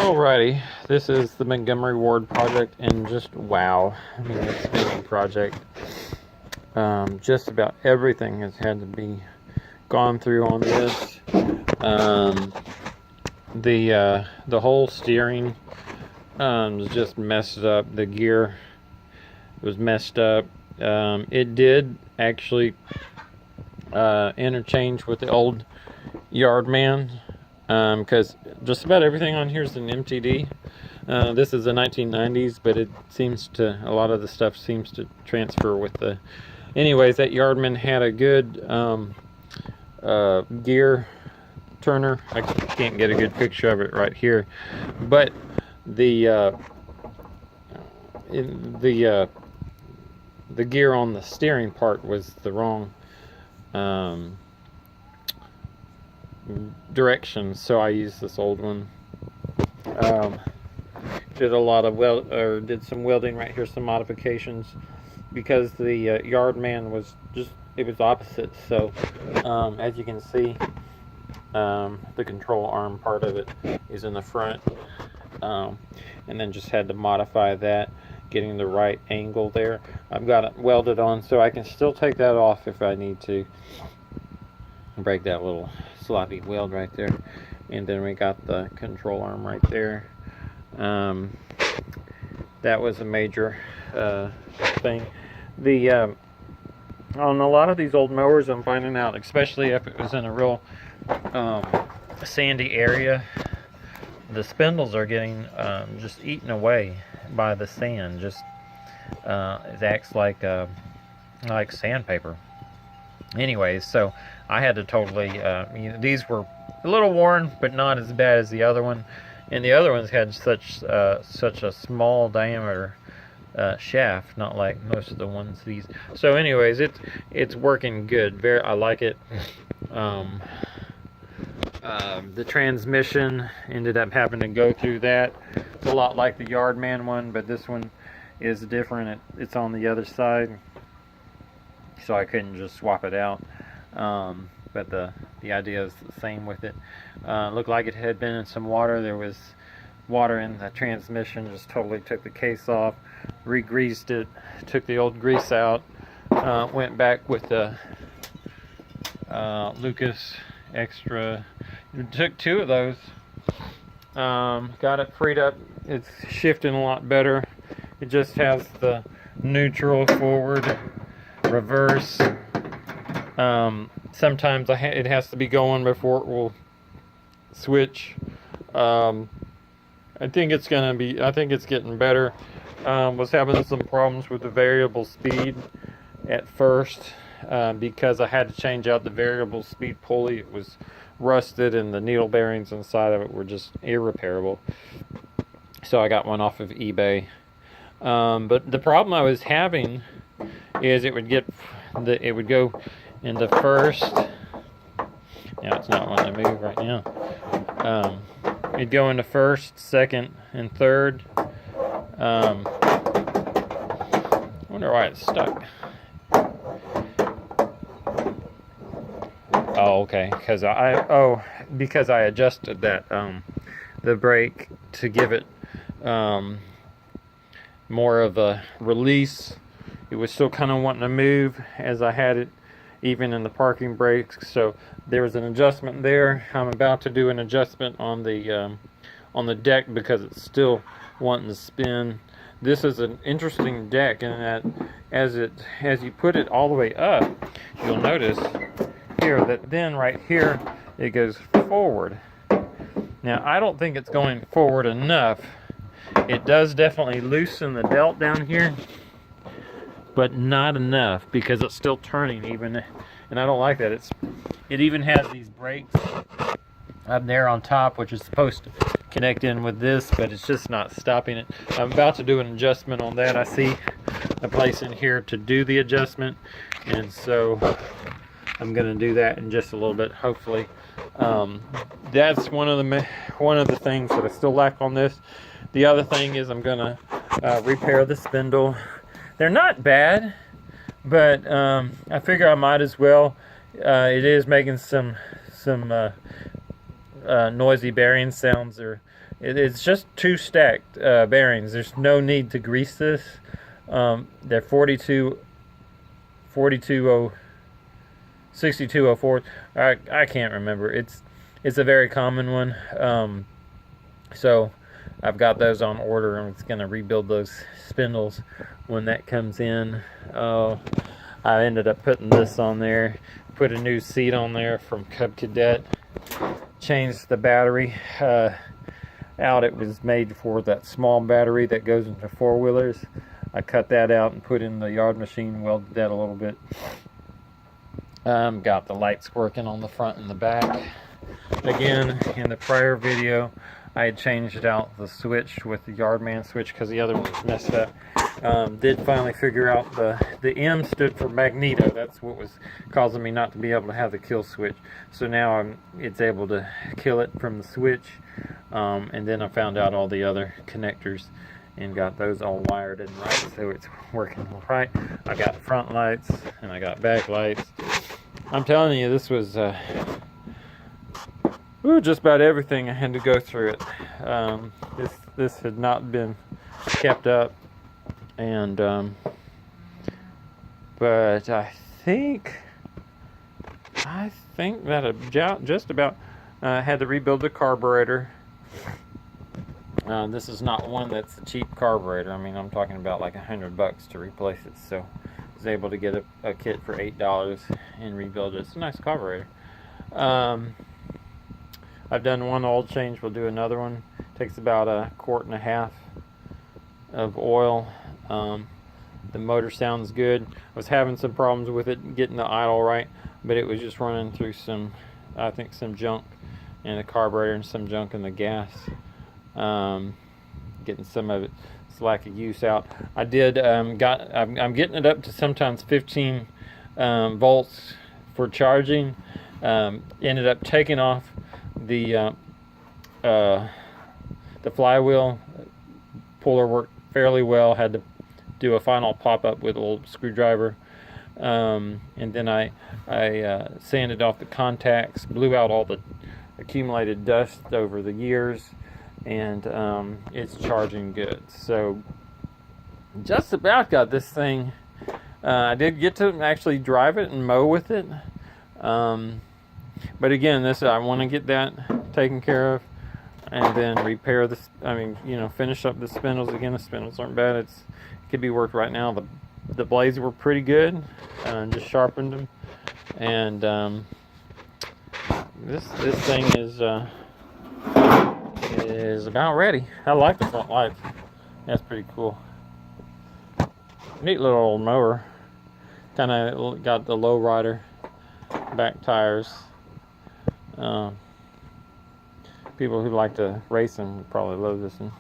Alrighty, this is the Montgomery Ward project, and just wow, I mean, this big project. Just about everything has had to be gone through on this. The whole steering was just messed up. The gear was messed up. It did actually interchange with the old Yardman, because just about everything on here is an MTD. This is the 1990s, but it seems to, a lot of the stuff seems to transfer with the, anyways, that Yardman had a good gear turner. I can't get a good picture of it right here, but the gear on the steering part was the wrong direction, so I used this old one. Did a lot of did some welding right here, some modifications, because the Yardman was just, it was opposite. So as you can see, the control arm part of it is in the front, and then just had to modify that, getting the right angle there. I've got it welded on so I can still take that off if I need to. Break that little sloppy weld right there, and then we got the control arm right there. That was a major thing. On a lot of these old mowers, I'm finding out, especially if it was in a real sandy area, the spindles are getting just eaten away by the sand. Just it acts like sandpaper. Anyways, so I had to totally, these were a little worn, but not as bad as the other one. And the other ones had such a small diameter shaft, not like most of the ones these. So anyways, it's working good. I like it. The transmission ended up having to go through that. It's a lot like the Yardman one, but this one is different. It's on the other side, so I couldn't just swap it out. But the idea is the same with it. Looked like it had been in some water. There was water in the transmission. Just totally took the case off, re-greased it, took the old grease out, went back with the Lucas Extra. Took two of those, got it freed up. It's shifting a lot better. It just has the neutral, forward, reverse. Sometimes it has to be going before it will switch. I think it's getting better. Was having some problems with the variable speed at first, because I had to change out the variable speed pulley. It was rusted, and the needle bearings inside of it were just irreparable. So I got one off of eBay. But the problem I was having is it would go into first. Now it's not wanting to move right now. It'd go into first, second, and third. I wonder why it's stuck. Oh, okay. Because I adjusted that the brake to give it more of a release. It was still kind of wanting to move as I had it, even in the parking brakes. So there was an adjustment there. I'm about to do an adjustment on the deck because it's still wanting to spin. This is an interesting deck in that as you put it all the way up, you'll notice here that then right here it goes forward. Now I don't think it's going forward enough. It does definitely loosen the delt down here, but not enough, because it's still turning even, and I don't like that. It even has these brakes up there on top, which is supposed to connect in with this, but it's just not stopping it. I'm about to do an adjustment on that. I see a place in here to do the adjustment, and so I'm going to do that in just a little bit, hopefully. That's one of the things that I still lack on this. The other thing is I'm going to repair the spindle. They're not bad, but I figure I might as well. It is making some noisy bearing sounds. They're It's just 2 stacked bearings. There's no need to grease this. They're 6204. I can't remember. It's a very common one. So I've got those on order, and it's going to rebuild those spindles when that comes in. I ended up putting this on there, put a new seat on there from Cub Cadet, changed the battery out. It was made for that small battery that goes into 4-wheelers. I cut that out and put in the yard machine, welded that a little bit. Got the lights working on the front and the back. Again, in the prior video, I had changed out the switch with the Yardman switch because the other one was messed up. Did finally figure out the M stood for magneto. That's what was causing me not to be able to have the kill switch. So now it's able to kill it from the switch. And then I found out all the other connectors and got those all wired in right, so it's working all right. I got front lights and I got back lights. I'm telling you, this was just about everything I had to go through it. This had not been kept up, and but I think that I just about had to rebuild the carburetor. This is not one that's a cheap carburetor. I mean, I'm talking about like $100 to replace it. So I was able to get a kit for $8 and rebuild it. It's a nice carburetor. I've done one oil change. We'll do another one. Takes about 1.5 quarts of oil. The motor sounds good. I was having some problems with it getting the idle right, but it was just running through some junk in the carburetor and some junk in the gas. Getting some of its lack of use out. I did I'm getting it up to sometimes 15 volts for charging. Ended up taking off the flywheel. Puller worked fairly well. Had to do a final pop up with a little screwdriver, and then I sanded off the contacts, blew out all the accumulated dust over the years, and it's charging good. So just about got this thing. I did get to actually drive it and mow with it, but again, I want to get that taken care of and then repair this. Finish up the spindles. Again, the spindles aren't bad. It could be worked right now. The blades were pretty good. Just sharpened them, and this thing is about ready. I like the front lights. That's pretty cool. Neat little old mower. Kind of got the low rider back tires. People who like to race them would probably love this one.